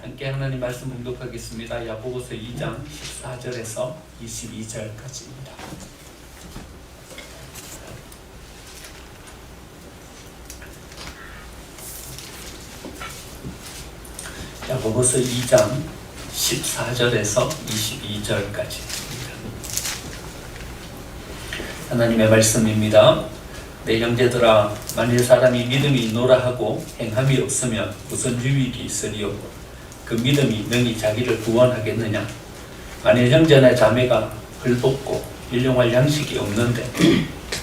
함께 하나님 말씀 봉독하겠습니다. 야고보서 2장 14절에서 22절까지입니다. 야고보서 2장 14절에서 22절까지입니다. 하나님의 말씀입니다. 내 형제들아, 만일 사람이 믿음이 있노라 하고 행함이 없으면 무슨 유익이 있으리요? 그 믿음이 능히 자기를 구원하겠느냐? 만일 형제나 자매가 헐벗고 일용할 양식이 없는데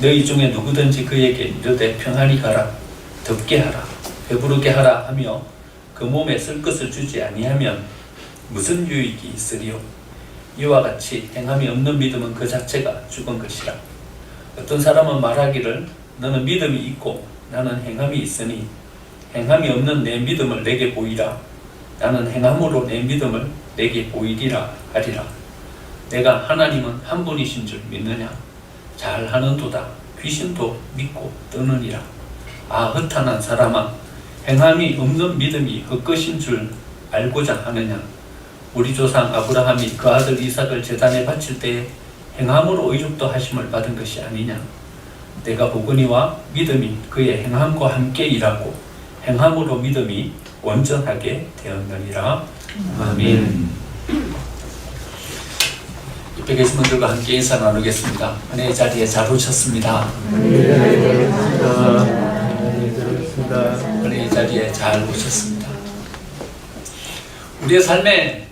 너희 중에 누구든지 그에게 이르되 평안히 가라, 덥게 하라, 배부르게 하라 하며 그 몸에 쓸 것을 주지 아니하면 무슨 유익이 있으리요? 이와 같이 행함이 없는 믿음은 그 자체가 죽은 것이라. 어떤 사람은 말하기를 너는 믿음이 있고 나는 행함이 있으니 행함이 없는 내 믿음을 내게 보이라. 나는 행함으로 내 믿음을 내게 보이리라 하리라. 내가 하나님은 한 분이신 줄 믿느냐? 잘하는도다. 귀신도 믿고 떠느니라. 아, 허탄한 사람아, 행함이 없는 믿음이 헛것인 줄 알고자 하느냐? 우리 조상 아브라함이 그 아들 이삭을 제단에 바칠 때에 행함으로 의롭도 하심을 받은 것이 아니냐? 내가 보거니와 믿음이 그의 행함과 함께 일하고 행함으로 믿음이 온전하게 되었느니라. 아멘. 옆에 계신 분들과 함께 인사 나누겠습니다. 은혜의 자리에 잘 오셨습니다. 은혜의 자리에 잘 오셨습니다. 우리의 삶에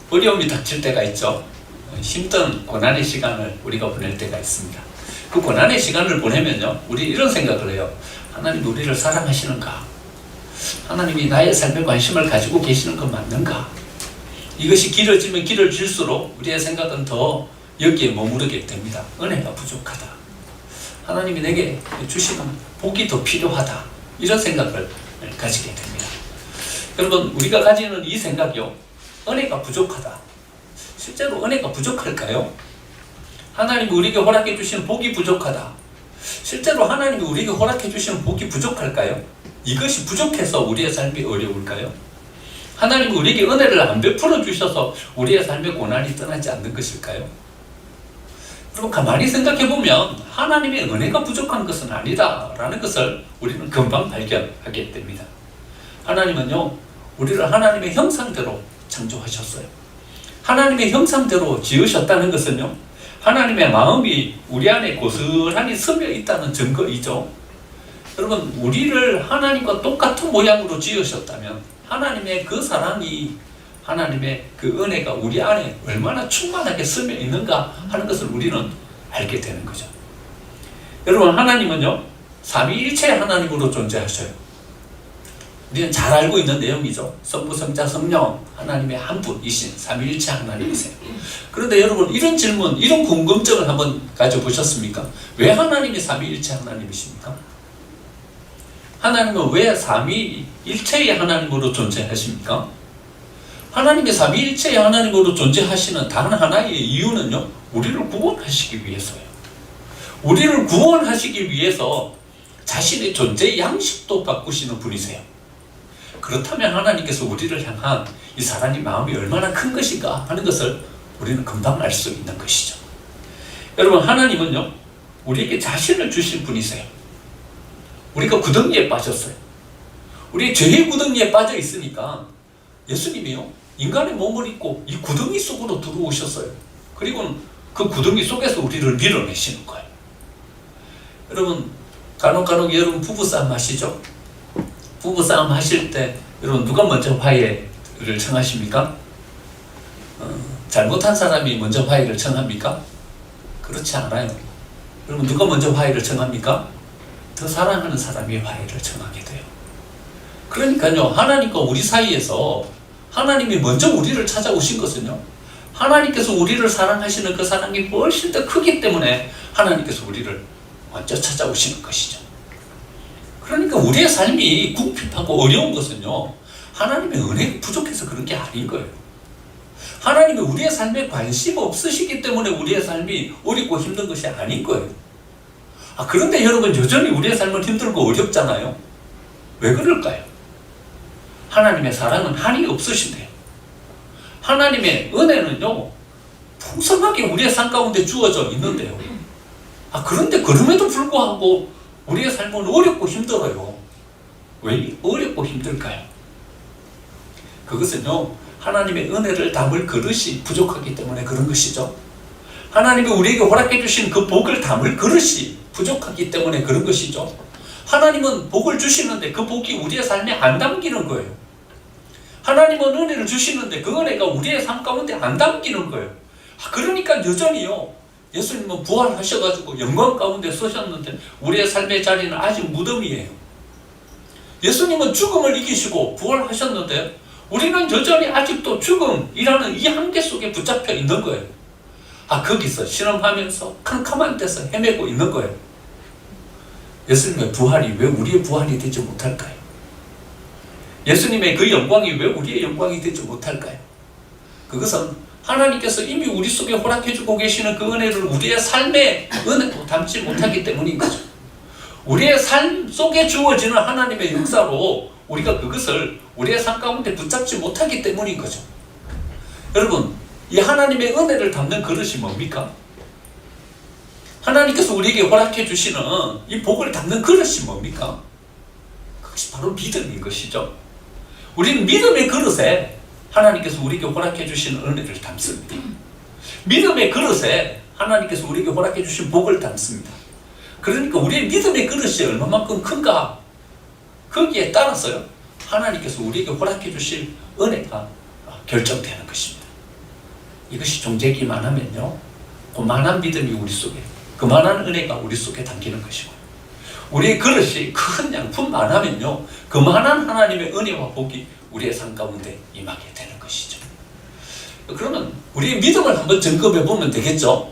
어려움이 닥칠 때가 있죠. 힘든 고난의 시간을 우리가 보낼 때가 있습니다. 그 고난의 시간을 보내면요, 우리 이런 생각을 해요. 하나님 우리를 사랑하시는가? 하나님이 나의 삶에 관심을 가지고 계시는 건 맞는가? 이것이 길어지면 길어질수록 우리의 생각은 더 여기에 머무르게 됩니다. 은혜가 부족하다. 하나님이 내게 주시는 복이 더 필요하다. 이런 생각을 가지게 됩니다. 여러분, 우리가 가지는 이 생각이요, 은혜가 부족하다. 실제로 은혜가 부족할까요? 하나님이 우리에게 허락해 주시는 복이 부족하다. 실제로 하나님이 우리에게 허락해 주시는 복이 부족할까요? 이것이 부족해서 우리의 삶이 어려울까요? 하나님이 우리에게 은혜를 안 베풀어 주셔서 우리의 삶의 고난이 떠나지 않는 것일까요? 여러분, 가만히 생각해 보면 하나님의 은혜가 부족한 것은 아니다라는 것을 우리는 금방 발견하게 됩니다. 하나님은요, 우리를 하나님의 형상대로 창조하셨어요. 하나님의 형상대로 지으셨다는 것은요, 하나님의 마음이 우리 안에 고스란히 스며 있다는 증거이죠. 여러분, 우리를 하나님과 똑같은 모양으로 지으셨다면 하나님의 그 사랑이, 하나님의 그 은혜가 우리 안에 얼마나 충만하게 스며 있는가 하는 것을 우리는 알게 되는 거죠. 여러분, 하나님은요, 삼위일체 하나님으로 존재하셔요. 우리는 잘 알고 있는 내용이죠. 성부, 성자, 성령, 하나님의 한 분이신 삼위일체 하나님이세요. 그런데 여러분, 이런 질문, 이런 궁금증을 한번 가져보셨습니까? 왜 하나님이 삼위일체 하나님이십니까? 하나님은 왜 삼위일체의 하나님으로 존재하십니까? 하나님이 삼위일체의 하나님으로 존재하시는 다른 하나의 이유는요, 우리를 구원하시기 위해서예요. 우리를 구원하시기 위해서 자신의 존재의 양식도 바꾸시는 분이세요. 그렇다면 하나님께서 우리를 향한 이 사랑의 마음이 얼마나 큰 것인가 하는 것을 우리는 금방 알 수 있는 것이죠. 여러분, 하나님은요, 우리에게 자신을 주신 분이세요. 우리가 구덩이에 빠졌어요. 우리 죄의 구덩이에 빠져 있으니까 예수님이요, 인간의 몸을 입고 이 구덩이 속으로 들어오셨어요. 그리고 그 구덩이 속에서 우리를 밀어내시는 거예요. 여러분, 간혹 여러분 부부싸움 하시죠? 부부싸움 하실 때 여러분, 누가 먼저 화해를 청하십니까? 잘못한 사람이 먼저 화해를 청합니까? 그렇지 않아요. 여러분, 누가 먼저 화해를 청합니까? 더 사랑하는 사람이 화해를 청하게 돼요. 그러니까요, 하나님과 우리 사이에서 하나님이 먼저 우리를 찾아오신 것은요, 하나님께서 우리를 사랑하시는 그 사랑이 훨씬 더 크기 때문에 하나님께서 우리를 먼저 찾아오시는 것이죠. 그러니까 우리의 삶이 궁핍하고 어려운 것은요, 하나님의 은혜가 부족해서 그런 게 아닌 거예요. 하나님이 우리의 삶에 관심 없으시기 때문에 우리의 삶이 어렵고 힘든 것이 아닌 거예요. 그런데 여러분, 여전히 우리의 삶은 힘들고 어렵잖아요. 왜 그럴까요? 하나님의 사랑은 한이 없으신데요. 하나님의 은혜는요, 풍성하게 우리의 삶 가운데 주어져 있는데요. 그런데 그럼에도 불구하고 우리의 삶은 어렵고 힘들어요. 왜 어렵고 힘들까요? 그것은요, 하나님의 은혜를 담을 그릇이 부족하기 때문에 그런 것이죠. 하나님이 우리에게 허락해 주신 그 복을 담을 그릇이 부족하기 때문에 그런 것이죠. 하나님은 복을 주시는데 그 복이 우리의 삶에 안 담기는 거예요. 하나님은 은혜를 주시는데 그 은혜가 우리의 삶 가운데 안 담기는 거예요. 그러니까 여전히요, 예수님은 부활하셔가지고 영광 가운데 서셨는데 우리의 삶의 자리는 아직 무덤이에요. 예수님은 죽음을 이기시고 부활하셨는데 우리는 여전히 아직도 죽음이라는 이 한계 속에 붙잡혀 있는 거예요. 거기서 실험하면서 캄캄한 데서 헤매고 있는 거예요. 예수님의 부활이 왜 우리의 부활이 되지 못할까요? 예수님의 그 영광이 왜 우리의 영광이 되지 못할까요? 그것은 하나님께서 이미 우리 속에 허락해주고 계시는 그 은혜를 우리의 삶의 은혜로 담지 못하기 때문인 거죠. 우리의 삶 속에 주어지는 하나님의 역사로 우리가 그것을 우리의 삶 가운데 붙잡지 못하기 때문인 거죠. 여러분, 이 하나님의 은혜를 담는 그릇이 뭡니까? 하나님께서 우리에게 허락해 주시는 이 복을 담는 그릇이 뭡니까? 그것이 바로 믿음인 것이죠. 우리는 믿음의 그릇에 하나님께서 우리에게 허락해 주시는 은혜를 담습니다. 믿음의 그릇에 하나님께서 우리에게 허락해 주신 복을 담습니다. 그러니까 우리의 믿음의 그릇이 얼마만큼 큰가, 거기에 따라서요, 하나님께서 우리에게 허락해 주실 은혜가 결정되는 것입니다. 이것이 존재기만 하면요, 그만한 믿음이 우리 속에, 그만한 은혜가 우리 속에 담기는 것이고, 우리의 그릇이 큰 양품만 하면요, 그만한 하나님의 은혜와 복이 우리의 삶 가운데 임하게 되는 것이죠. 그러면 우리의 믿음을 한번 점검해 보면 되겠죠?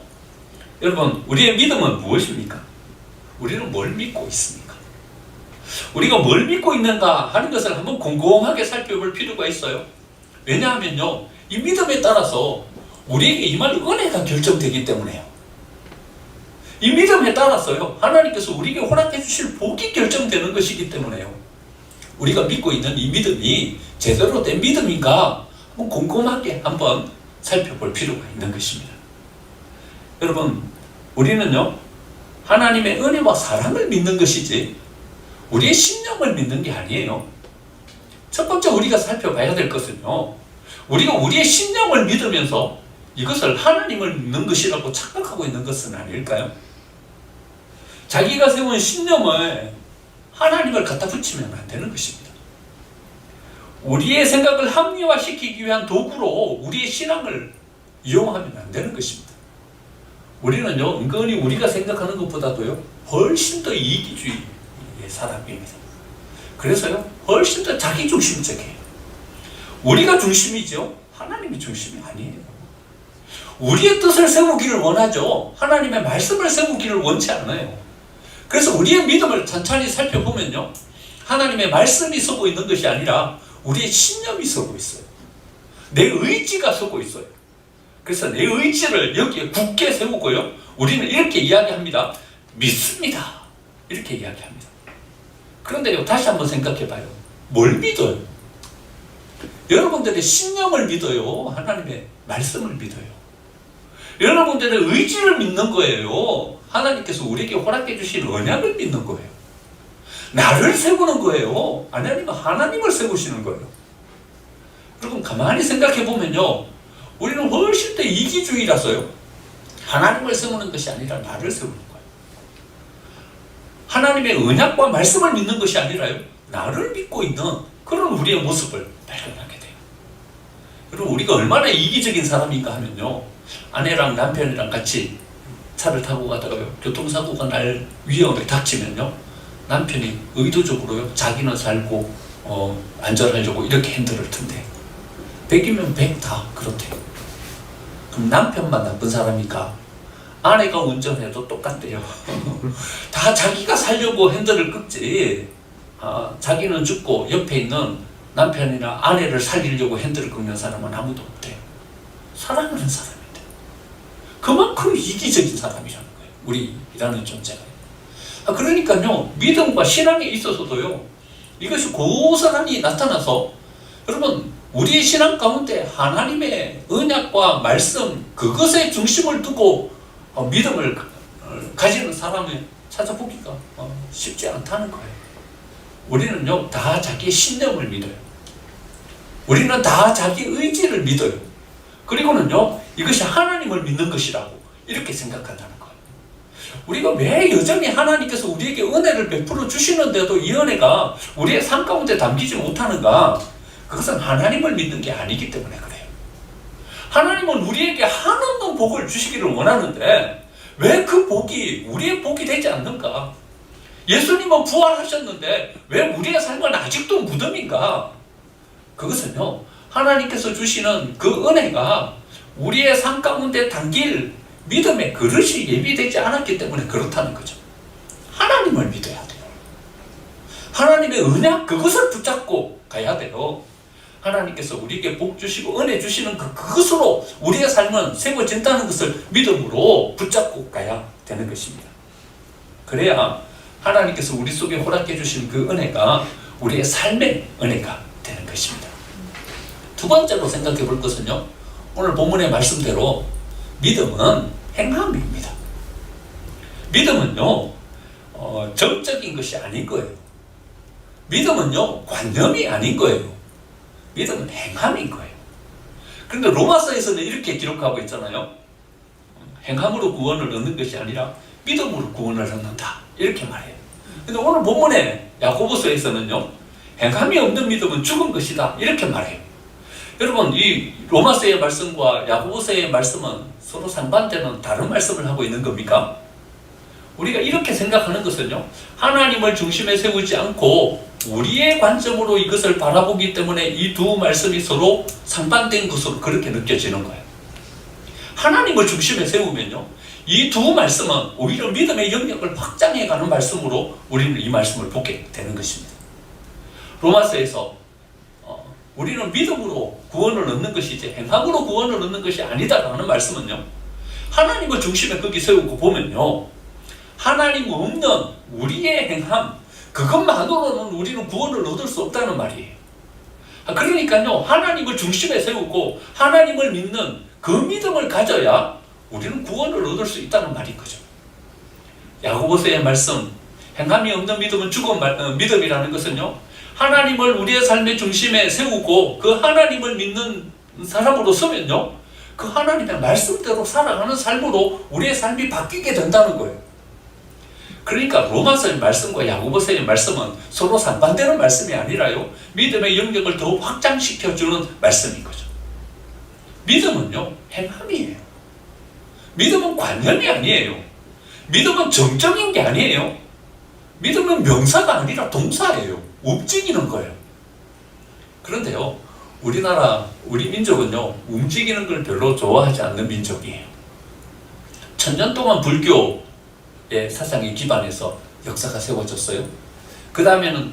여러분, 우리의 믿음은 무엇입니까? 우리는 뭘 믿고 있습니까? 우리가 뭘 믿고 있는가 하는 것을 한번 곰곰하게 살펴볼 필요가 있어요. 왜냐하면요, 이 믿음에 따라서 우리에게 임할 은혜가 결정되기 때문에요. 이 믿음에 따라서요, 하나님께서 우리에게 허락해 주실 복이 결정되는 것이기 때문에요. 우리가 믿고 있는 이 믿음이 제대로 된 믿음인가 한번 곰곰하게 한번 살펴볼 필요가 있는 것입니다. 여러분, 우리는요, 하나님의 은혜와 사랑을 믿는 것이지 우리의 신념을 믿는 게 아니에요. 첫 번째 우리가 살펴봐야 될 것은요, 우리가 우리의 신념을 믿으면서 이것을 하나님을 믿는 것이라고 착각하고 있는 것은 아닐까요? 자기가 세운 신념을 하나님을 갖다 붙이면 안 되는 것입니다. 우리의 생각을 합리화시키기 위한 도구로 우리의 신앙을 이용하면 안 되는 것입니다. 우리는요, 은근히 우리가 생각하는 것보다도요, 훨씬 더 이기주의의 사람입니다. 그래서요, 훨씬 더 자기중심적이에요. 우리가 중심이죠, 하나님이 중심이 아니에요. 우리의 뜻을 세우기를 원하죠, 하나님의 말씀을 세우기를 원치 않아요. 그래서 우리의 믿음을 찬찬히 살펴보면요, 하나님의 말씀이 서고 있는 것이 아니라 우리의 신념이 서고 있어요. 내 의지가 서고 있어요. 그래서 내 의지를 여기에 굳게 세우고요, 우리는 이렇게 이야기합니다. 믿습니다. 이렇게 이야기합니다. 그런데요, 다시 한번 생각해봐요. 뭘 믿어요? 여러분들의 신념을 믿어요? 하나님의 말씀을 믿어요? 여러분들의 의지를 믿는 거예요? 하나님께서 우리에게 허락해 주신 언약을 믿는 거예요? 나를 세우는 거예요? 아니면 하나님을 세우시는 거예요? 여러분, 가만히 생각해 보면요, 우리는 훨씬 더 이기주의라서요, 하나님을 세우는 것이 아니라 나를 세우는 거예요. 하나님의 언약과 말씀을 믿는 것이 아니라요, 나를 믿고 있는 그런 우리의 모습을 발견하게 돼요. 여러분, 우리가 얼마나 이기적인 사람인가 하면요, 아내랑 남편이랑 같이 차를 타고 가다가요, 교통사고가 날 위험에 닥치면요, 남편이 의도적으로요, 자기는 살고 안전하려고 이렇게 핸들을 튼대요. 100이면 100 다 그렇대요. 그럼 남편만 나쁜 사람이니까 아내가 운전해도 똑같대요. 다 자기가 살려고 핸들을 끄지, 자기는 죽고 옆에 있는 남편이나 아내를 살리려고 핸들을 끄는 사람은 아무도 없대요. 사랑하는 사람인데. 그만큼 이기적인 사람이라는 거예요, 우리라는 존재가. 그러니까요, 믿음과 신앙에 있어서도요, 이것이 고스란히 나타나서 여러분, 우리 신앙 가운데 하나님의 언약과 말씀, 그것에 중심을 두고 믿음을 가지는 사람을 찾아보기가 쉽지 않다는 거예요. 우리는요, 다 자기의 신념을 믿어요. 우리는 다 자기 의지를 믿어요. 그리고는요, 이것이 하나님을 믿는 것이라고 이렇게 생각한다는 거예요. 우리가 왜 여전히 하나님께서 우리에게 은혜를 베풀어 주시는데도 이 은혜가 우리의 삶 가운데 담기지 못하는가? 그것은 하나님을 믿는 게 아니기 때문에 그래요. 하나님은 우리에게 한없는 복을 주시기를 원하는데 왜 그 복이 우리의 복이 되지 않는가? 예수님은 부활하셨는데 왜 우리의 삶은 아직도 무덤인가? 그것은요, 하나님께서 주시는 그 은혜가 우리의 삶 가운데 담길 믿음의 그릇이 예비되지 않았기 때문에 그렇다는 거죠. 하나님을 믿어야 돼요. 하나님의 언약, 그것을 붙잡고 가야 돼요. 하나님께서 우리에게 복 주시고 은혜 주시는 그것으로 우리의 삶은 세워진다는 것을 믿음으로 붙잡고 가야 되는 것입니다. 그래야 하나님께서 우리 속에 허락해 주신 그 은혜가 우리의 삶의 은혜가 되는 것입니다. 두 번째로 생각해 볼 것은요, 오늘 본문의 말씀대로 믿음은 행함입니다. 믿음은요, 정적인 것이 아닌 거예요. 믿음은요, 관념이 아닌 거예요. 믿음은 행함인 거예요. 그런데 로마서에서는 이렇게 기록하고 있잖아요. 행함으로 구원을 얻는 것이 아니라 믿음으로 구원을 얻는다, 이렇게 말해요. 근데 오늘 본문에 야고보서에서는요, 행함이 없는 믿음은 죽은 것이다, 이렇게 말해요. 여러분, 이 로마서의 말씀과 야고보서의 말씀은 서로 상반되는 다른 말씀을 하고 있는 겁니까? 우리가 이렇게 생각하는 것은요, 하나님을 중심에 세우지 않고 우리의 관점으로 이것을 바라보기 때문에 이 두 말씀이 서로 상반된 것으로 그렇게 느껴지는 거예요. 하나님을 중심에 세우면요, 이 두 말씀은 오히려 믿음의 영역을 확장해가는 말씀으로 우리는 이 말씀을 보게 되는 것입니다. 로마서에서 우리는 믿음으로 구원을 얻는 것이지 행함으로 구원을 얻는 것이 아니다라는 말씀은요, 하나님을 중심에 거기 세우고 보면요, 하나님 없는 우리의 행함, 그것만으로는 우리는 구원을 얻을 수 없다는 말이에요. 그러니까요, 하나님을 중심에 세우고 하나님을 믿는 그 믿음을 가져야 우리는 구원을 얻을 수 있다는 말인 거죠. 야고보서의 말씀, 행함이 없는 믿음은 죽은 믿음이라는 것은요, 하나님을 우리의 삶의 중심에 세우고 그 하나님을 믿는 사람으로 서면요, 그 하나님의 말씀대로 살아가는 삶으로 우리의 삶이 바뀌게 된다는 거예요. 그러니까 로마서의 말씀과 야고보서의 말씀은 서로 상반되는 말씀이 아니라요, 믿음의 영역을 더 확장시켜주는 말씀인 거죠. 믿음은요, 행함이에요. 믿음은 관념이 아니에요. 믿음은 정적인 게 아니에요. 믿음은 명사가 아니라 동사예요. 움직이는 거예요. 그런데요, 우리 민족은요, 움직이는 걸 별로 좋아하지 않는 민족이에요. 1000년 동안 불교의 사상에 기반해서 역사가 세워졌어요. 그 다음에는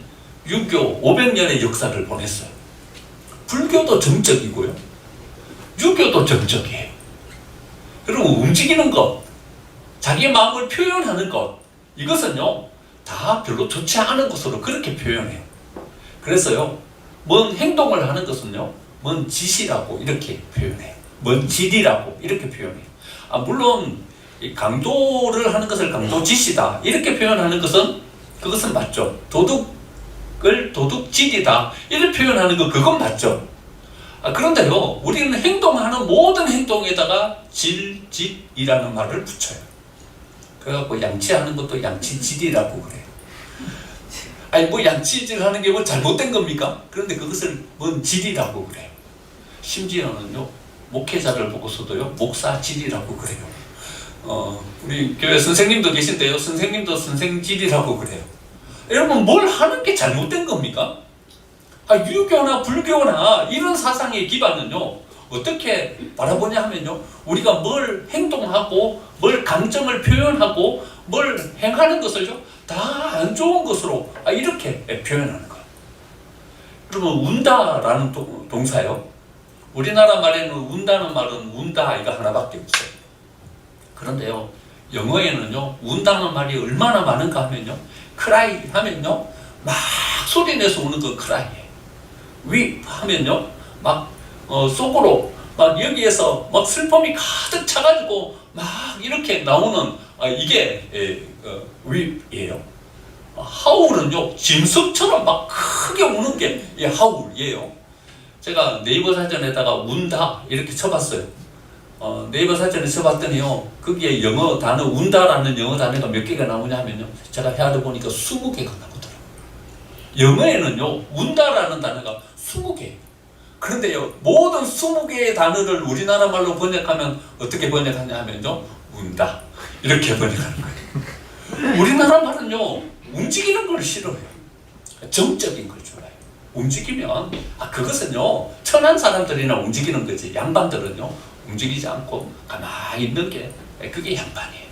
유교 500년의 역사를 보냈어요. 불교도 정적이고요, 유교도 정적이에요. 그리고 움직이는 것, 자기의 마음을 표현하는 것, 이것은요, 다 별로 좋지 않은 것으로 그렇게 표현해요. 그래서요, 뭔 행동을 하는 것은요, 뭔 짓이라고 이렇게 표현해요. 뭔 질이라고 이렇게 표현해요. 물론 강도를 하는 것을 강도짓이다 이렇게 표현하는 것은 그것은 맞죠. 도둑을 도둑질이다 이렇게 표현하는 거, 그건 맞죠. 그런데요, 우리는 행동하는 모든 행동에다가 질, 짓이라는 말을 붙여요. 그래갖고 양치하는 것도 양치질이라고 그래요. 아니, 뭐 양치질 하는 게 뭐 잘못된 겁니까? 그런데 그것을 뭔 질이라고 그래요. 심지어는요, 목회자를 보고서도요, 목사질이라고 그래요. 우리 교회 선생님도 계신데요, 선생님도 선생질이라고 그래요. 여러분, 뭘 하는 게 잘못된 겁니까? 유교나 불교나 이런 사상의 기반은요, 어떻게 바라보냐 하면요, 우리가 뭘 행동하고 뭘 감정을 표현하고 뭘 행하는 것을요, 다 안 좋은 것으로 이렇게 표현하는 거예요. 여러분, 운다라는 동사요, 우리나라 말에는 운다는 말은 운다 이거 하나밖에 없어요. 그런데요, 영어에는요, 운다는 말이 얼마나 많은가 하면요, cry 하면요, 막 소리 내서 우는 거 cry예요. weep 하면요, 막 속으로 막 여기에서 막 슬픔이 가득 차가지고 막 이렇게 나오는 이게 weep이에요. howl은요, 짐승처럼 막 크게 우는 게 howl이에요. 제가 네이버 사전에다가 운다 이렇게 쳐봤어요. 네이버 사전에 쳐봤더니요, 거기에 영어 단어, 운다라는 영어 단어가 몇 개가 나오냐 하면요, 제가 헤아려 보니까 20개가 나오더라고요. 영어에는요, 운다라는 단어가 20개예요. 그런데요, 모든 20개의 단어를 우리나라 말로 번역하면 어떻게 번역하냐 하면요, 운다 이렇게 번역하는 거예요. 우리나라 말은요, 움직이는 걸 싫어해요. 정적인 걸 좋아해요. 움직이면 그것은요, 천한 사람들이나 움직이는 거지, 양반들은요 움직이지 않고 가만히 있는 게 그게 양반이에요.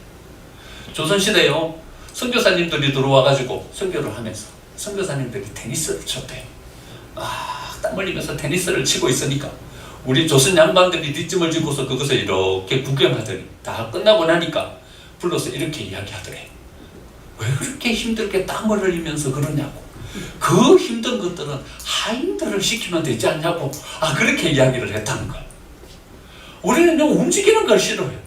조선시대요, 선교사님들이 들어와가지고 선교를 하면서 선교사님들이 테니스를 쳤대요. 땀 흘리면서 테니스를 치고 있으니까 우리 조선 양반들이 뒷짐을 지고서 그것을 이렇게 구경하더니 다 끝나고 나니까 불러서 이렇게 이야기하더래. 왜 그렇게 힘들게 땀을 흘리면서 그러냐고. 그 힘든 것들은 하인들을 시키면 되지 않냐고. 그렇게 이야기를 했다는 거예요. 우리는 움직이는 걸 싫어해요.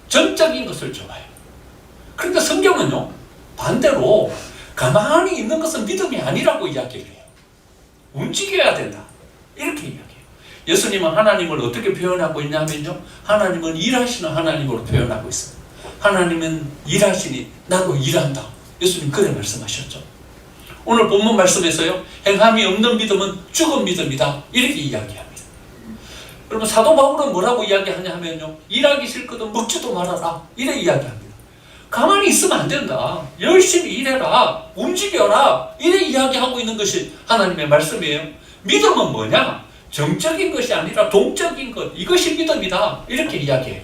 전적인 것을 좋아해요. 그런데 성경은요, 반대로 가만히 있는 것은 믿음이 아니라고 이야기를 해요. 움직여야 된다 이렇게 이야기해요. 예수님은 하나님을 어떻게 표현하고 있냐면요, 하나님은 일하시는 하나님으로 표현하고 있어요. 하나님은 일하시니 나도 일한다. 예수님 그래 말씀하셨죠. 오늘 본문 말씀에서요, 행함이 없는 믿음은 죽은 믿음이다 이렇게 이야기합니다. 여러분, 사도 바울은 뭐라고 이야기하냐 하면요, 일하기 싫거든 먹지도 말아라 이래 이야기합니다. 가만히 있으면 안 된다. 열심히 일해라. 움직여라. 이래 이야기하고 있는 것이 하나님의 말씀이에요. 믿음은 뭐냐? 정적인 것이 아니라 동적인 것. 이것이 믿음이다. 이렇게 이야기해요.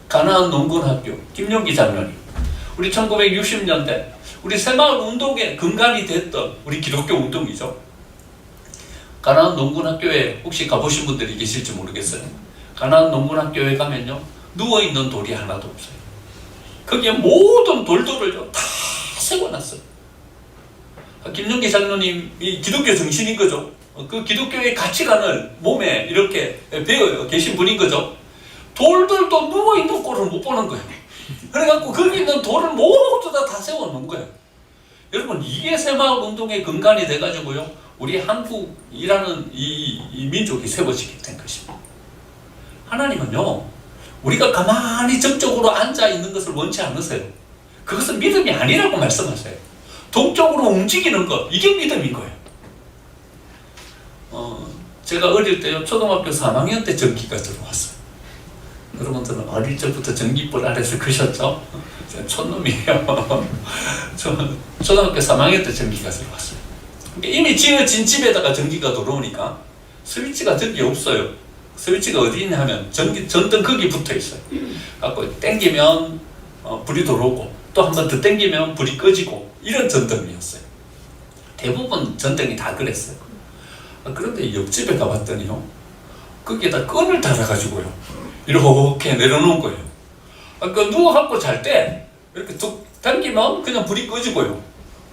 가나안 농군학교 김용기 장로님, 우리 1960년대 우리 새마을 운동의 근간이 됐던 우리 기독교 운동이죠. 가나안 농군학교에 혹시 가보신 분들이 계실지 모르겠어요. 가나안 농군학교에 가면요, 누워있는 돌이 하나도 없어요. 거기에 모든 돌들을 다 세워놨어요. 김용기 장로님이 기독교 정신인 거죠. 그 기독교의 가치관을 몸에 이렇게 배어 계신 분인 거죠. 돌들도 누워있는 꼴을 못 보는 거예요. 그래갖고 거기 있는 돌을 모두 다 세워놓은 거예요. 여러분, 이게 새마을 운동의 근간이 돼가지고요, 우리 한국이라는 이 민족이 세워지게 된 것입니다. 하나님은요, 우리가 가만히 정적으로 앉아있는 것을 원치 않으세요. 그것은 믿음이 아니라고 말씀하세요. 동적으로 움직이는 것, 이게 믿음인 거예요. 제가 어릴 때요, 초등학교 3학년 때 전기가 들어왔어요. 여러분들은 어릴 적부터 전기불 아래서 크셨죠? 촌놈이에요. 초등학교 3학년 때 전기가 들어왔어요. 이미 지어진 집에다가 전기가 들어오니까 스위치가 전기 없어요. 스위치가 어디 있냐 하면 전등 거기 붙어 있어요. 갖고 땡기면 불이 들어오고 또 한 번 더 땡기면 불이 꺼지고 이런 전등이었어요. 대부분 전등이 다 그랬어요. 그런데 옆집에 가봤더니요, 거기에다 끈을 달아가지고요, 이렇게 내려놓은 거예요. 그 누워갖고 잘 때 이렇게 툭 당기면 그냥 불이 꺼지고요.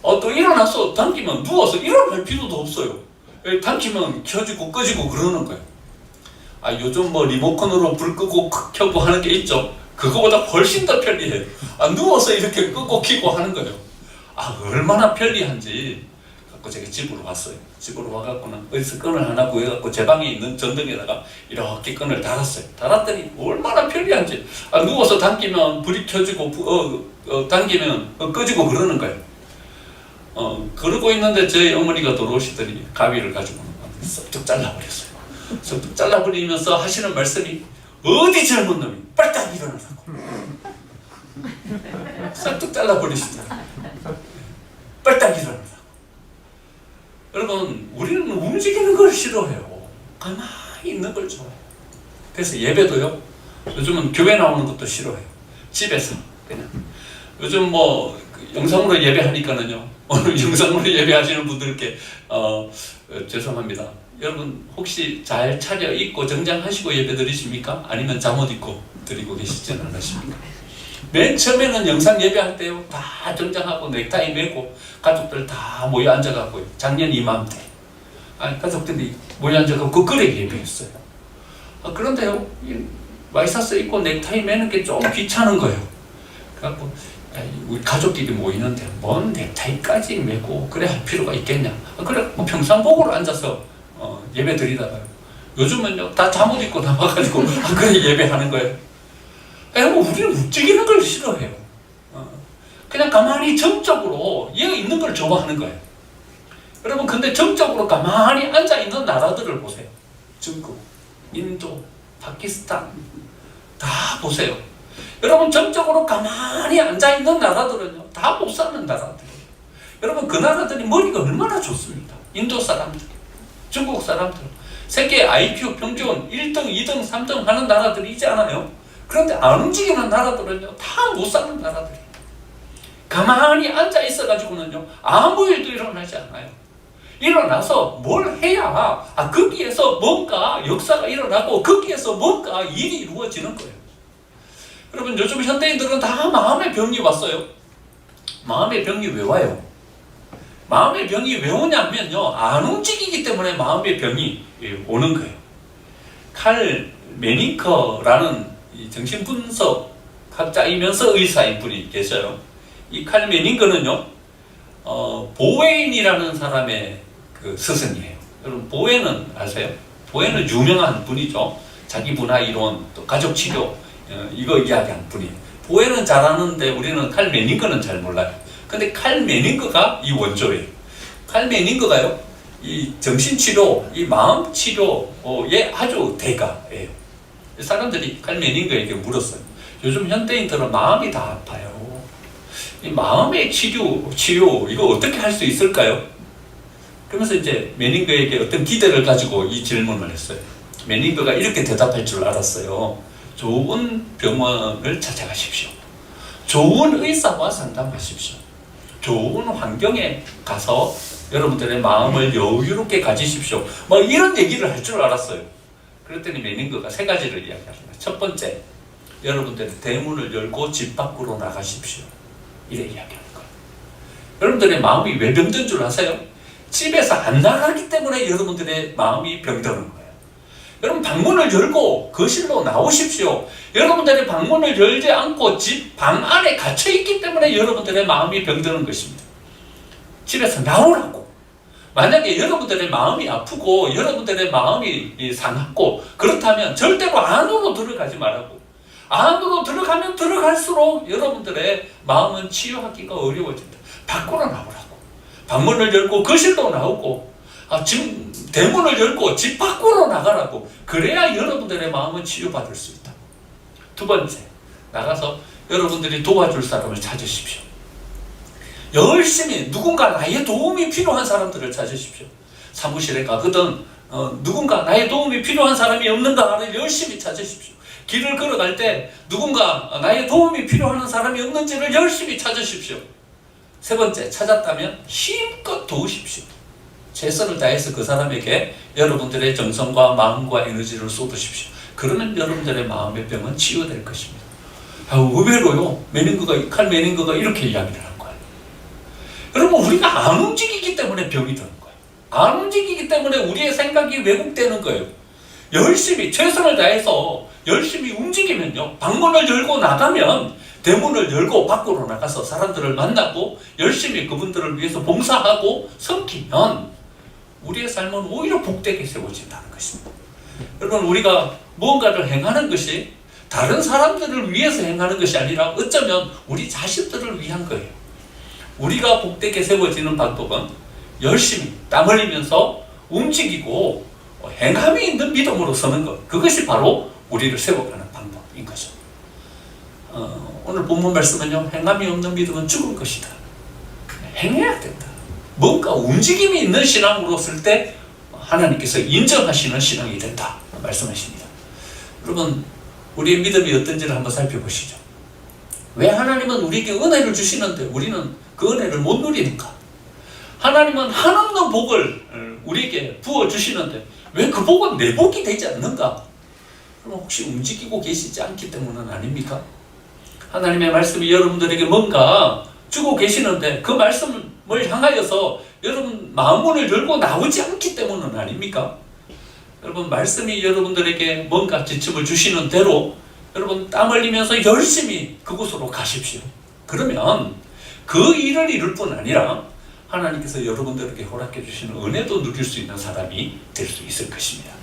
또 일어나서 당기면 누워서 일어날 필요도 없어요. 당기면 켜지고 꺼지고 그러는 거예요. 요즘 뭐 리모컨으로 불 끄고 켜고 하는 게 있죠. 그거보다 훨씬 더 편리해요. 누워서 이렇게 끄고 켜고 하는 거예요. 얼마나 편리한지 갖고 제가 집으로 왔어요. 집으로 와갖고는 어디서 끈을 하나 구해갖고 제 방에 있는 전등에다가 이렇게 끈을 달았어요. 달았더니 얼마나 편리한지. 누워서 당기면 불이 켜지고 당기면 꺼지고 그러는 거예요. 그러고 있는데 저희 어머니가 들어오시더니 가위를 가지고 쏙 잘라버렸어요. 쏙 잘라버리면서 하시는 말씀이, 어디 젊은 놈이 빨딱 일어나라고. 싹둑 잘라버리시더라고요. 빨딱 일어나라고. 여러분, 우리는 움직이는 걸 싫어해요. 가만히 있는 걸 좋아해요. 그래서 예배도요, 요즘은 교회 나오는 것도 싫어해요. 집에서 그냥. 요즘 뭐 영상으로 예배하니까는요, 오늘 영상으로 예배하시는 분들께 죄송합니다. 여러분, 혹시 잘 차려입고 정장하시고 예배 드리십니까? 아니면 잠옷 입고 드리고 계시지는 않으십니까? 맨 처음에는 영상 예배할 때요, 다 정장하고 넥타이 메고 가족들 다 모여 앉아갖고 작년 이맘때 가족들이 모여 앉아서 그 글에 예배했어요. 그런데요, 와이셔츠 입고 넥타이 매는 게 좀 귀찮은 거예요. 그래갖고 우리 가족끼리 모이는데 뭔 넥타이까지 매고 그래 할 필요가 있겠냐. 그래 뭐 평상복으로 앉아서 예배 드리다가요. 요즘은요 다 잠옷 입고 나와가지고 그래 예배하는 거예요. 뭐 우리는 움직이는 걸 싫어해요. 그냥 가만히 정적으로 여기 있는 걸 좋아하는 거예요. 여러분 근데 정적으로 가만히 앉아있는 나라들을 보세요. 중국, 인도, 파키스탄 다 보세요. 여러분 정적으로 가만히 앉아있는 나라들은요 다 못 사는 나라들이에요. 여러분 그 나라들이 머리가 얼마나 좋습니다. 인도 사람들, 중국 사람들 세계 IQ 평균 1등, 2등, 3등 하는 나라들이 있지 않아요? 그런데 안 움직이는 나라들은요 다 못 사는 나라들이에요. 가만히 앉아 있어가지고는요 아무 일도 일어나지 않아요. 일어나서 뭘 해야 거기에서 뭔가 역사가 일어나고 거기에서 뭔가 일이 이루어지는 거예요. 여러분 요즘 현대인들은 다 마음의 병이 왔어요. 마음의 병이 왜 와요? 마음의 병이 왜 오냐면요 안 움직이기 때문에 마음의 병이 오는 거예요. 칼 메닝커라는 정신분석학자이면서 의사인 분이 계셔요. 이 칼 메닝커는요 보웨인이라는 사람의 그 스승이에요. 여러분 보웨는 아세요? 보웨는 유명한 분이죠. 자기 분화 이론, 또 가족 치료 이거 이야기한 분이에요. 보웨는 잘 아는데 우리는 칼 메닝커는 잘 몰라요. 근데 칼 메닝커가 이 원조예요. 칼 메닝커가요 이 정신치료, 이 마음치료의 아주 대가예요. 사람들이 칼 메닝커에게 물었어요. 요즘 현대인들은 마음이 다 아파요. 이 마음의 치료 이거 어떻게 할 수 있을까요? 그러면서 이제 메닝커에게 어떤 기대를 가지고 이 질문을 했어요. 메닝커가 이렇게 대답할 줄 알았어요. 좋은 병원을 찾아가십시오. 좋은 의사와 상담하십시오. 좋은 환경에 가서 여러분들의 마음을 여유롭게 가지십시오. 뭐 이런 얘기를 할 줄 알았어요. 그랬더니 메닝커가 3가지를 이야기합니다. 첫 번째, 여러분들의 대문을 열고 집 밖으로 나가십시오. 이래 이야기하는 거예요. 여러분들의 마음이 왜 병든 줄 아세요? 집에서 안 나가기 때문에 여러분들의 마음이 병드는 거예요. 여러분 방문을 열고 거실로 나오십시오. 여러분들의 방문을 열지 않고 집 방 안에 갇혀 있기 때문에 여러분들의 마음이 병드는 것입니다. 집에서 나오라고. 만약에 여러분들의 마음이 아프고 여러분들의 마음이 상하고 그렇다면 절대로 안으로 들어가지 말라고. 안으로 들어가면 들어갈수록 여러분들의 마음은 치유하기가 어려워진다. 밖으로 나오라고. 방문을 열고 거실로 나오고 지금 대문을 열고 집 밖으로 나가라고. 그래야 여러분들의 마음은 치유받을 수 있다. 2번째, 나가서 여러분들이 도와줄 사람을 찾으십시오. 열심히 누군가 나의 도움이 필요한 사람들을 찾으십시오. 사무실에 가거든 누군가 나의 도움이 필요한 사람이 없는가를 열심히 찾으십시오. 길을 걸어갈 때 누군가 나의 도움이 필요한 사람이 없는지를 열심히 찾으십시오. 3번째, 찾았다면 힘껏 도우십시오. 최선을 다해서 그 사람에게 여러분들의 정성과 마음과 에너지를 쏟으십시오. 그러면 여러분들의 마음의 병은 치유될 것입니다. 의외로요, 칼 메닝커가 이렇게 이야기를 한 거예요. 여러분, 우리가 안 움직이기 때문에 병이 드는 거예요. 안 움직이기 때문에 우리의 생각이 왜곡되는 거예요. 열심히 최선을 다해서 열심히 움직이면요, 방문을 열고 나가면 대문을 열고 밖으로 나가서 사람들을 만나고 열심히 그분들을 위해서 봉사하고 섬기면 우리의 삶은 오히려 복되게 세워진다는 것입니다. 여러분, 우리가 무언가를 행하는 것이 다른 사람들을 위해서 행하는 것이 아니라 어쩌면 우리 자신들을 위한 거예요. 우리가 복되게 세워지는 방법은 열심히 땀 흘리면서 움직이고 행함이 있는 믿음으로 서는 것, 그것이 바로 우리를 세워가는 방법인 거죠. 오늘 본문 말씀은요, 행함이 없는 믿음은 죽은 것이다. 행해야 된다. 뭔가 움직임이 있는 신앙으로 쓸 때 하나님께서 인정하시는 신앙이 된다 말씀하십니다. 여러분, 우리의 믿음이 어떤지를 한번 살펴보시죠. 왜 하나님은 우리에게 은혜를 주시는데 우리는 그 은혜를 못 누리는가? 하나님은 한없는 복을 우리에게 부어주시는데 왜 그 복은 내 복이 되지 않는가? 그럼 혹시 움직이고 계시지 않기 때문은 아닙니까? 하나님의 말씀이 여러분들에게 뭔가 주고 계시는데 그 말씀을 향하여서 여러분 마음문을 열고 나오지 않기 때문은 아닙니까? 여러분 말씀이 여러분들에게 뭔가 지침을 주시는 대로 여러분 땀 흘리면서 열심히 그곳으로 가십시오. 그러면 그 일을 이룰 뿐 아니라 하나님께서 여러분들에게 허락해 주시는 은혜도 누릴 수 있는 사람이 될 수 있을 것입니다.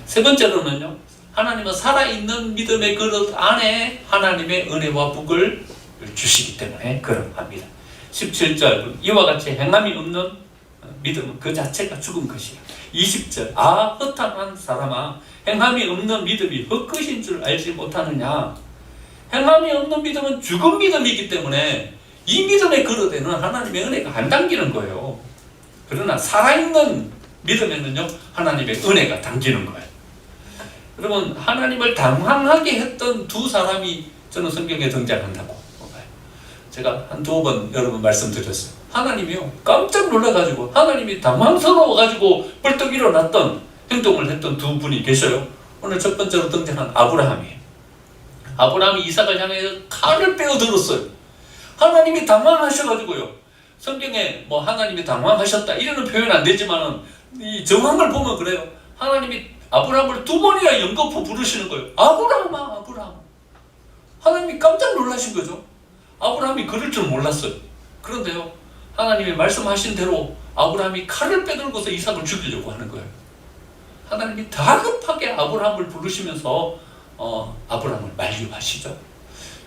세 번째로는요, 하나님은 살아있는 믿음의 그릇 안에 하나님의 은혜와 복을 주시기 때문에 그러합니다. 17절 이와 같이 행함이 없는 믿음은 그 자체가 죽은 것이야. 20절 허탄한 사람아 행함이 없는 믿음이 헛것인 줄 알지 못하느냐. 행함이 없는 믿음은 죽은 믿음이기 때문에 이 믿음의 그릇에는 하나님의 은혜가 안 담기는 거예요. 그러나 살아있는 믿음에는요 하나님의 은혜가 담기는 거예요. 여러분 하나님을 당황하게 했던 두 사람이 저는 성경에 등장한다고 봐요. 제가 한두 번 여러분 말씀드렸어요. 하나님이요 깜짝 놀라가지고 하나님이 당황스러워가지고 벌떡 일어났던 행동을 했던 두 분이 계셔요. 오늘 첫 번째로 등장한 아브라함이에요. 아브라함이 이삭을 향해서 칼을 빼어 들었어요. 하나님이 당황하셔가지고요. 성경에 뭐 하나님이 당황하셨다 이러는 표현 안 되지만은 이 정황을 보면 그래요. 하나님이 아브라함을 두 번이나 연거푸 부르시는 거예요. 아브라함아, 아브라함. 하나님이 깜짝 놀라신 거죠. 아브라함이 그럴 줄 몰랐어요. 그런데요, 하나님이 말씀하신 대로 아브라함이 칼을 빼들고서 이삭을 죽이려고 하는 거예요. 하나님이 다급하게 아브라함을 부르시면서 아브라함을 만류하시죠.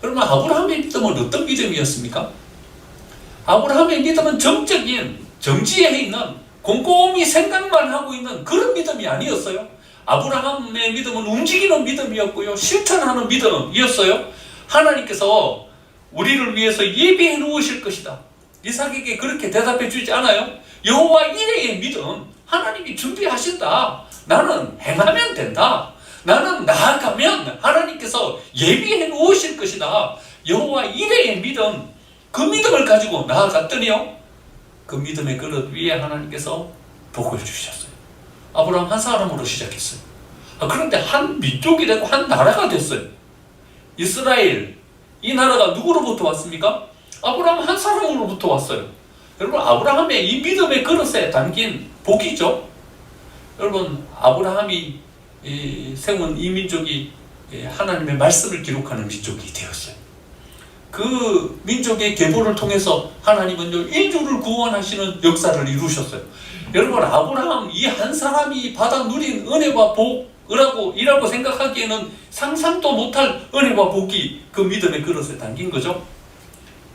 그러면 아브라함의 믿음은 어떤 믿음이었습니까? 아브라함의 믿음은 정적인, 정지에 있는, 곰곰이 생각만 하고 있는 그런 믿음이 아니었어요. 아브라함의 믿음은 움직이는 믿음이었고요. 실천하는 믿음이었어요. 하나님께서 우리를 위해서 예비해 놓으실 것이다. 이삭에게 그렇게 대답해 주지 않아요? 여호와 이레의 믿음, 하나님이 준비하신다. 나는 행하면 된다. 나는 나아가면 하나님께서 예비해 놓으실 것이다. 여호와 이레의 믿음, 그 믿음을 가지고 나아갔더니요, 그 믿음의 그릇 위에 하나님께서 복을 주셨어요. 아브라함 한 사람으로 시작했어요. 그런데 한 민족이 되고 한 나라가 됐어요. 이스라엘, 이 나라가 누구로부터 왔습니까? 아브라함 한 사람으로부터 왔어요. 여러분 아브라함의 이 믿음의 그릇에 담긴 복이죠. 여러분 아브라함이 세운 이 민족이 하나님의 말씀을 기록하는 민족이 되었어요. 그 민족의 계보를 통해서 하나님은 인류를 구원하시는 역사를 이루셨어요. 여러분 아브라함 이 한 사람이 받아 누린 은혜와 복이라고 생각하기에는 상상도 못할 은혜와 복이 그 믿음의 그릇에 담긴 거죠.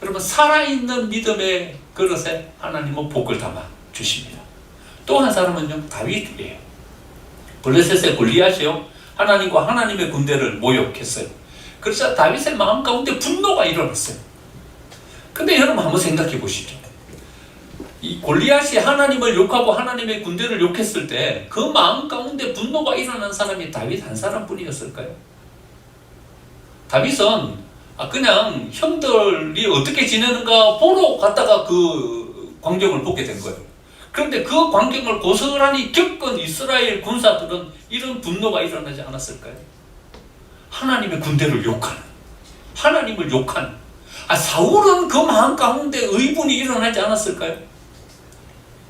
여러분 살아있는 믿음의 그릇에 하나님은 복을 담아 주십니다. 또 한 사람은요 다윗이에요. 블레셋의 골리앗이요 하나님과 하나님의 군대를 모욕했어요. 그래서 다윗의 마음 가운데 분노가 일어났어요. 근데 여러분 한번 생각해 보시죠. 이 골리앗이 하나님을 욕하고 하나님의 군대를 욕했을 때 그 마음 가운데 분노가 일어난 사람이 다윗 한 사람뿐이었을까요? 다윗은 그냥 형들이 어떻게 지내는가 보러 갔다가 그 광경을 보게 된 거예요. 그런데 그 광경을 고스란히 겪은 이스라엘 군사들은 이런 분노가 일어나지 않았을까요? 하나님의 군대를 욕하는, 하나님을 욕하는, 사울은 그 마음 가운데 의분이 일어나지 않았을까요?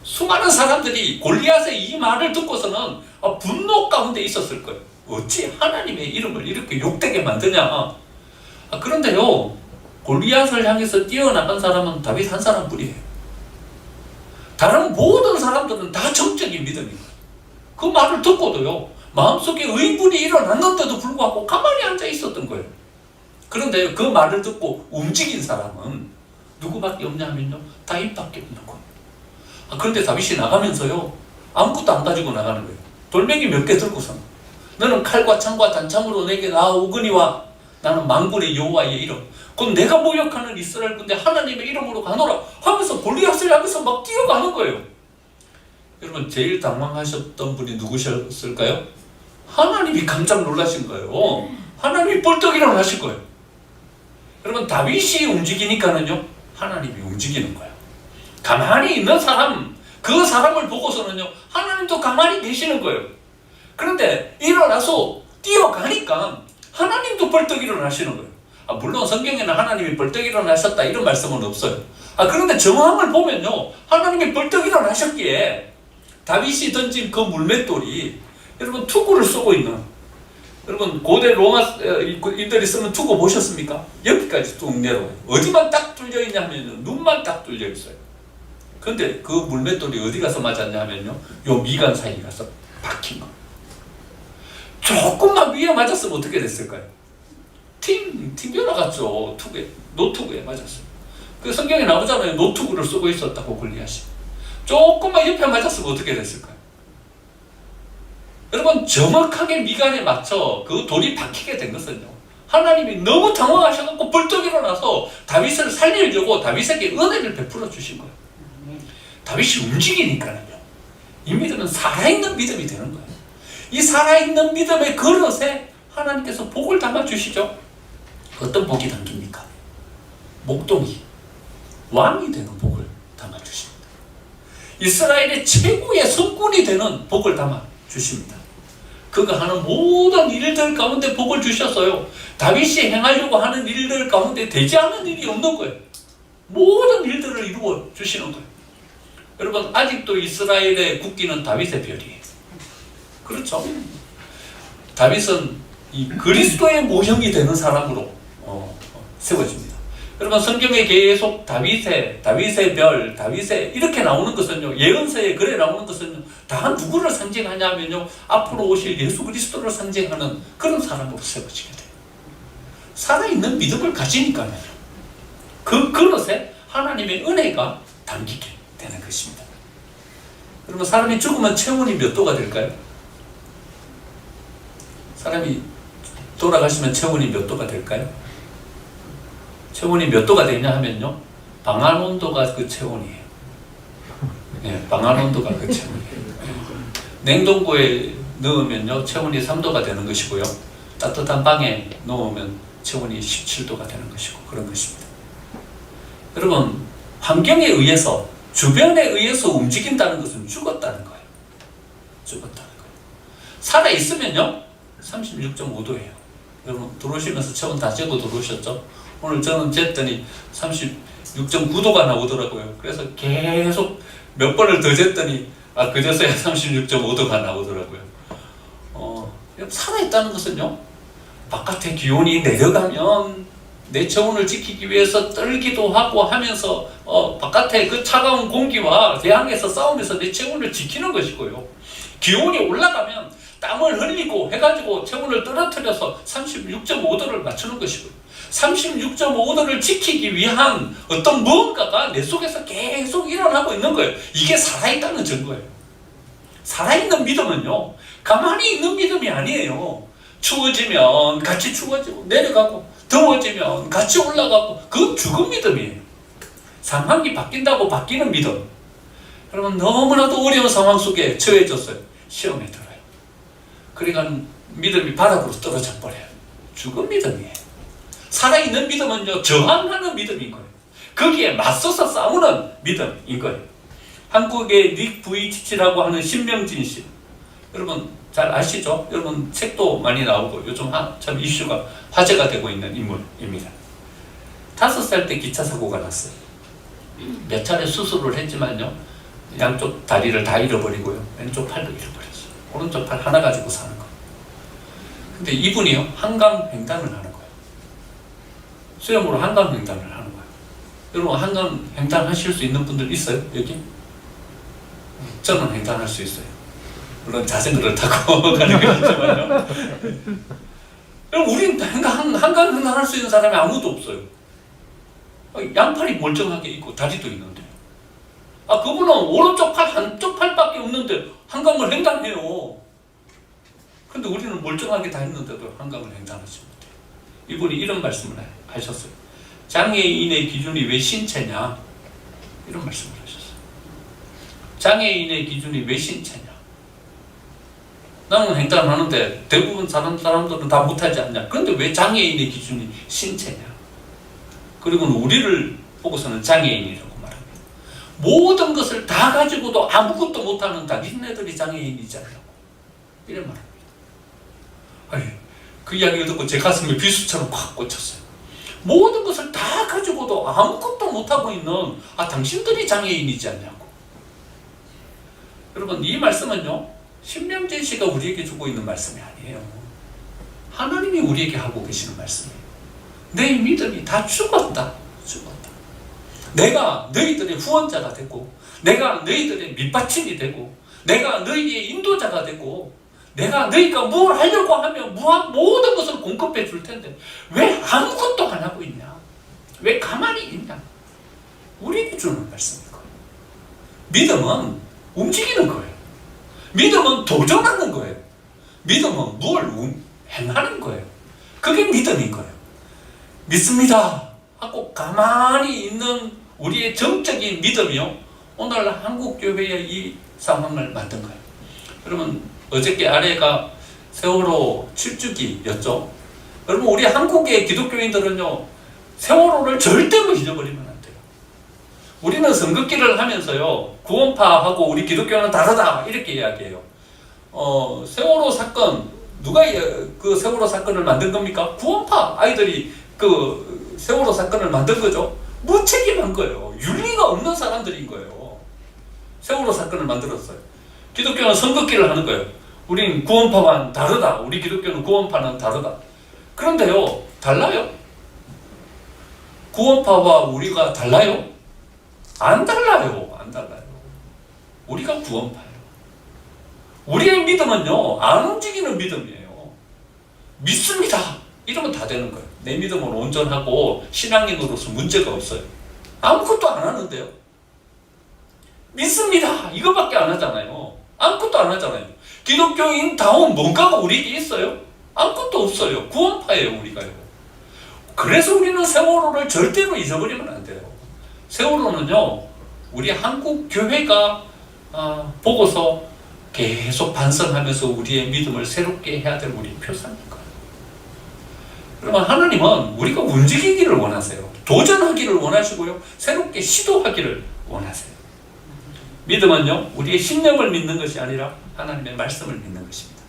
수많은 사람들이 골리앗의 이 말을 듣고서는 분노 가운데 있었을 거예요. 어찌 하나님의 이름을 이렇게 욕되게 만드냐. 그런데요, 골리앗을 향해서 뛰어나간 사람은 다윗 한 사람뿐이에요. 다른 모든 사람들은 다 정적인 믿음이에요. 그 말을 듣고도요, 마음속에 의분이 일어났는데도 불구하고 가만히 앉아 있었던 거예요. 그런데 그 말을 듣고 움직인 사람은 누구밖에 없냐면요, 다윗밖에 없는 거예요. 그런데 다윗이 나가면서요, 아무것도 안 가지고 나가는 거예요. 돌멩이 몇 개 들고서 너는 칼과 창과 단창으로 내게 나아오거니와 나는 만군의 여호와의 이름 곧 내가 모욕하는 이스라엘 군대 하나님의 이름으로 가노라 하면서 골리앗을 향해서 막 뛰어가는 거예요. 여러분 제일 당황하셨던 분이 누구셨을까요? 하나님이 깜짝 놀라신 거예요. 하나님이 벌떡 일어나신 거예요. 여러분 다윗이 움직이니까는요, 하나님이 움직이는 거예요. 가만히 있는 사람, 그 사람을 보고서는요, 하나님도 가만히 계시는 거예요. 그런데 일어나서 뛰어가니까 하나님도 벌떡 일어나시는 거예요. 물론 성경에는 하나님이 벌떡 일어나셨다 이런 말씀은 없어요. 그런데 정황을 보면요, 하나님이 벌떡 일어나셨기에 다윗이 던진 그 물맷돌이 여러분 투구를 쏘고 있는, 여러분 고대 로마 인들이 쓰는 투구 보셨습니까? 여기까지 뚝 내려와요. 어디만 딱 뚫려 있냐 하면 눈만 딱 뚫려 있어요. 근데 그 물맷돌이 어디 가서 맞았냐 하면요, 요 미간 사이에 가서 박힌 거. 조금만 위에 맞았으면 어떻게 됐을까요? 튕겨 나갔죠. 노투구에 맞았어요. 그 성경에 나오잖아요. 노투구를 쓰고 있었다고 골리앗이. 조금만 옆에 맞았으면 어떻게 됐을까요? 여러분, 정확하게 미간에 맞춰 그 돌이 박히게 된 것은요, 하나님이 너무 당황하셔서 벌떡 일어나서 다윗을 살리려고 다윗에게 은혜를 베풀어 주신 거예요. 다윗이 움직이니까요, 이 믿음은 살아있는 믿음이 되는 거예요. 이 살아있는 믿음의 그릇에 하나님께서 복을 담아 주시죠. 어떤 복이 담깁니까? 목동이 왕이 되는 복을 담아 주십니다. 이스라엘의 최고의 성군이 되는 복을 담아 주십니다. 그가 하는 모든 일들 가운데 복을 주셨어요. 다윗이 행하려고 하는 일들 가운데 되지 않은 일이 없는 거예요. 모든 일들을 이루어 주시는 거예요. 여러분, 아직도 이스라엘의 국기는 다윗의 별이에요. 그렇죠? 다윗은 이 그리스도의 모형이 되는 사람으로 세워집니다. 여러분, 성경에 계속 다윗의 별, 다윗의 이렇게 나오는 것은요, 예언서에 그래 나오는 것은요, 다 누구를 상징하냐면요, 앞으로 오실 예수 그리스도를 상징하는 그런 사람으로 세워지게 돼요. 살아있는 믿음을 가지니까요, 그 그릇에 하나님의 은혜가 담기게 되는 것입니다. 여러분, 사람이 죽으면 체온이 몇 도가 될까요? 사람이 돌아가시면 체온이 몇 도가 될까요? 체온이 몇 도가 되냐 하면요, 방안 온도가 그 체온이에요. 네, 방안 온도가 그 체온이에요. 냉동고에 넣으면요, 체온이 3도가 되는 것이고요, 따뜻한 방에 넣으면 체온이 17도가 되는 것이고, 그런 것입니다. 여러분, 환경에 의해서, 주변에 의해서 움직인다는 것은 죽었다는 거예요. 죽었다는 거예요. 살아있으면요, 36.5도예요. 여러분, 들어오시면서 체온 다 재고 들어오셨죠? 오늘 저는 쟀더니 36.9도가 나오더라고요. 그래서 계속 몇 번을 더 쟀더니 그제서야 36.5도가 나오더라고요. 살아있다는 것은요, 바깥의 기온이 내려가면 내 체온을 지키기 위해서 떨기도 하고 하면서 바깥의 그 차가운 공기와 대항해서 싸우면서 내 체온을 지키는 것이고요, 기온이 올라가면 땀을 흘리고 해가지고 체온을 떨어뜨려서 36.5도를 맞추는 것이고요, 36.5도를 지키기 위한 어떤 무언가가 내 속에서 계속 일어나고 있는 거예요. 이게 살아있다는 증거예요. 살아있는 믿음은요, 가만히 있는 믿음이 아니에요. 추워지면 같이 추워지고 내려가고, 더워지면 같이 올라가고, 그건 죽은 믿음이에요. 상황이 바뀐다고 바뀌는 믿음. 여러분, 너무나도 어려운 상황 속에 처해졌어요. 시험에 들어요. 그러니까 믿음이 바닥으로 떨어져 버려요. 죽은 믿음이에요. 살아있는 믿음은요, 저항하는 믿음인 거예요. 거기에 맞서서 싸우는 믿음인 거예요. 한국의 닉 부이치치라고 하는 신명진 씨, 여러분 잘 아시죠? 여러분 책도 많이 나오고 요즘 참 이슈가 화제가 되고 있는 인물입니다. 5살 때 기차 사고가 났어요. 몇 차례 수술을 했지만요, 양쪽 다리를 다 잃어버리고요, 왼쪽 팔도 잃어버렸어요. 오른쪽 팔 하나 가지고 사는 거. 근데 이분이요, 한강 횡단을 하는 거예요. 수염으로 한강 횡단을 하는 거예요. 여러분, 한강 횡단 하실 수 있는 분들 있어요? 여기? 저는 횡단할 수 있어요. 물론 자전거를 타고 가는 게 있지만요. 여러분, 우리는 한강 횡단할 수 있는 사람이 아무도 없어요. 양팔이 멀쩡하게 있고 다리도 있는데, 그분은 오른쪽 팔 한쪽 팔밖에 없는데 한강을 횡단해요. 근데 우리는 멀쩡하게 다 있는데도 한강을 횡단하지 못해요. 이분이 이런 말씀을 하셨어요. 장애인의 기준이 왜 신체냐? 이런 말씀을 하셨어요. 장애인의 기준이 왜 신체냐? 나는 횡단하는데 대부분 사람들은 다 못하지 않냐? 그런데 왜 장애인의 기준이 신체냐? 그리고 우리를 보고서는 장애인이라고 말합니다. 모든 것을 다 가지고도 아무것도 못하는 당신네들이 장애인이잖아요. 이런 말합니다. 아니, 그 이야기를 듣고 제 가슴에 비수처럼 콱 꽂혔어요. 모든 것을 다 가지고도 아무것도 못하고 있는 당신들이 장애인이지 않냐고. 여러분, 이 말씀은요, 신명진 씨가 우리에게 주고 있는 말씀이 아니에요. 하나님이 우리에게 하고 계시는 말씀이에요. 내 믿음이 다 죽었다. 내가 너희들의 후원자가 되고, 내가 너희들의 밑받침이 되고, 내가 너희의 인도자가 되고, 내가 너희가 뭘 하려고 하면 모든 것을 공급해 줄 텐데 왜 아무것도 안 하고 있냐? 왜 가만히 있냐? 우리에게 주는 말씀인 거예요. 믿음은 움직이는 거예요. 믿음은 도전하는 거예요. 믿음은 뭘 행하는 거예요. 그게 믿음인 거예요. 믿습니다 하고 가만히 있는 우리의 정적인 믿음이요, 오늘 한국교회의 이 상황을 만든 거예요. 여러분, 어저께 아래가 세월호 7주기였죠. 여러분, 우리 한국의 기독교인들은요, 세월호를 절대로 잊어버리면 안 돼요. 우리는 선긋기를 하면서요, 구원파하고 우리 기독교는 다르다 이렇게 이야기해요. 세월호 사건, 누가 그 세월호 사건을 만든 겁니까? 구원파 아이들이 그 세월호 사건을 만든 거죠. 무책임한 거예요. 윤리가 없는 사람들인 거예요. 세월호 사건을 만들었어요. 기독교는 선긋기를 하는 거예요. 우린 구원파와는 다르다. 우리 기독교는 구원파는 다르다. 그런데요, 달라요? 구원파와 우리가 달라요? 안 달라요. 안 달라요. 우리가 구원파예요. 우리의 믿음은요, 안 움직이는 믿음이에요. 믿습니다 이러면 다 되는 거예요. 내 믿음은 온전하고 신앙인으로서 문제가 없어요. 아무것도 안 하는데요. 믿습니다 이거밖에 안 하잖아요. 아무것도 안 하잖아요. 기독교인다운 뭔가가 우리에게 있어요? 아무것도 없어요. 구원파예요, 우리가요. 그래서 우리는 세월호를 절대로 잊어버리면 안 돼요. 세월호는요, 우리 한국 교회가 보고서 계속 반성하면서 우리의 믿음을 새롭게 해야 될 우리 표상인 거예요. 그러면 하나님은 우리가 움직이기를 원하세요. 도전하기를 원하시고요, 새롭게 시도하기를 원하세요. 믿음은요, 우리의 신념을 믿는 것이 아니라 하나님의 말씀을 믿는 것입니다.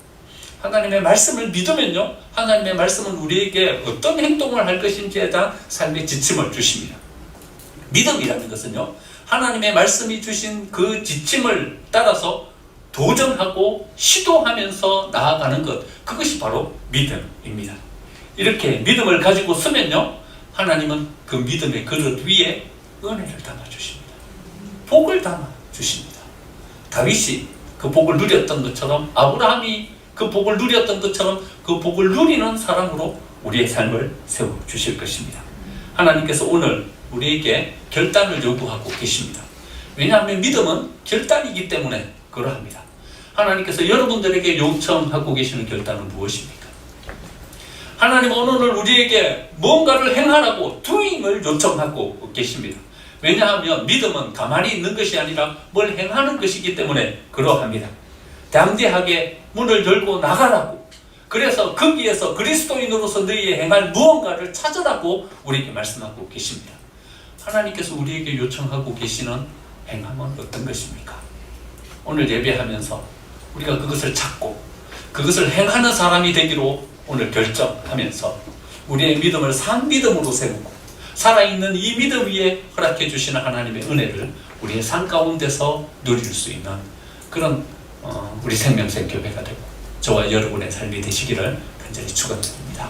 하나님의 말씀을 믿으면요, 하나님의 말씀은 우리에게 어떤 행동을 할 것인지에 대한 삶의 지침을 주십니다. 믿음이라는 것은요, 하나님의 말씀이 주신 그 지침을 따라서 도전하고 시도하면서 나아가는 것, 그것이 바로 믿음입니다. 이렇게 믿음을 가지고 서면요, 하나님은 그 믿음의 그릇 위에 은혜를 담아주십니다. 복을 담아주십니다. 다윗이 그 복을 누렸던 것처럼, 아브라함이 그 복을 누렸던 것처럼 그 복을 누리는 사람으로 우리의 삶을 세워주실 것입니다. 하나님께서 오늘 우리에게 결단을 요구하고 계십니다. 왜냐하면 믿음은 결단이기 때문에 그러합니다. 하나님께서 여러분들에게 요청하고 계시는 결단은 무엇입니까? 하나님은 오늘 우리에게 뭔가를 행하라고 doing을 요청하고 계십니다. 왜냐하면 믿음은 가만히 있는 것이 아니라 뭘 행하는 것이기 때문에 그러합니다. 담대하게 문을 열고 나가라고, 그래서 거기에서 그리스도인으로서 너희의 행할 무언가를 찾으라고 우리에게 말씀하고 계십니다. 하나님께서 우리에게 요청하고 계시는 행함은 어떤 것입니까? 오늘 예배하면서 우리가 그것을 찾고 그것을 행하는 사람이 되기로 오늘 결정하면서 우리의 믿음을 산 믿음으로 세우고 살아있는 이 믿음 위에 허락해 주시는 하나님의 은혜를 우리의 삶 가운데서 누릴 수 있는 그런 우리 생명생 교회가 되고 저와 여러분의 삶이 되시기를 간절히 축원드립니다.